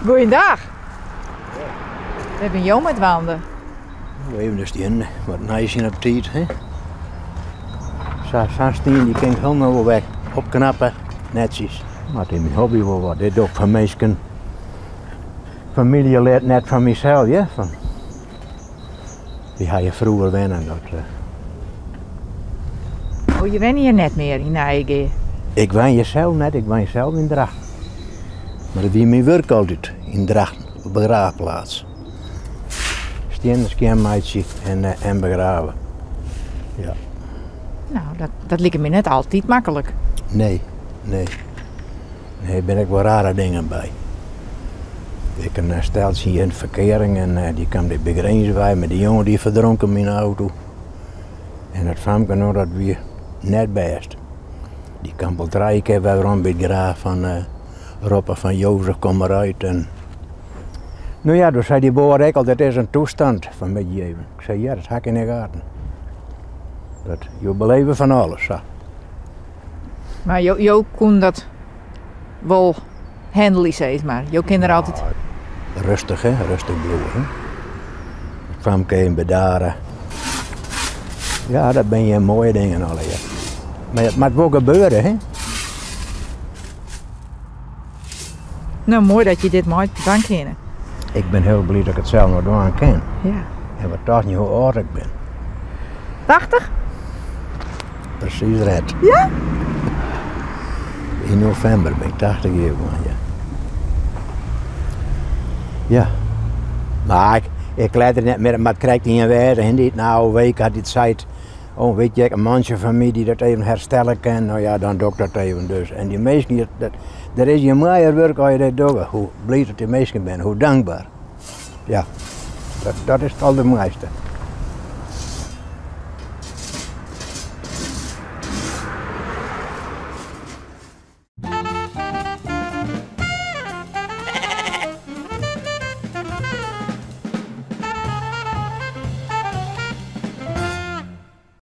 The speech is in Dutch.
Goeiedag. We hebben jou met wanden. Even dus die in, wat nice in op tijd, hè? Zo'n steen die kan ik helemaal wel weg opknappen, netjes. Maar het is mijn hobby wel wat, dit ook van mensen. Familie leert net van mezelf, ja? Van, die ga je vroeger wennen. Oh, je bent hier net meer in eigen. Ik woon jezelf net, ik woon zelf in Drachten. Maar dat is mijn werk altijd, in Drachten, op begraafplaats. Steenderskenmeidje en begraven. Ja. Nou, dat lijkt me net altijd makkelijk. Nee, ben ik wel rare dingen bij. Ik een steltje in verkering en die kwam de begrenzen bij met die jongen die verdronken in mijn auto. En het famke nou dat weer net best. Die kwam wel 3 keer bij rond bij het graaf van Roppe van Jozef kom eruit. En... Nou ja, dus zei die boer ook al, dat is een toestand van met je even. Ik zei ja, dat hak in de gaten. Dat, je beleven van alles. Zo. Maar jou kon dat wel handelen, zeg maar. Jou kan er altijd... Rustig hè, rustig bloeien. Ik kwam een keer bedaren. Ja, dat ben je mooie dingen alle ja. Maar het moet wel gebeuren hè. Nou, mooi dat je dit mooi kan kennen. Ik ben heel blij dat ik het zelf nog doen kan. Ja. En wat toch niet hoe oud ik ben. 80? Precies red. Ja? In november ben ik 80 jaar geworden, ja. Ja. Maar ik leid er net meer, maar het krijgt niet in wijze. En dit na een week had hij gezegd, oh weet je, een manche van mij die dat even herstellen kan, nou ja, dan doe ik dat even dus. En die mensen, dat is je mooier werk als je dat doet. Hoe blij dat die mensen bent, hoe dankbaar. Ja, dat is het allermooiste.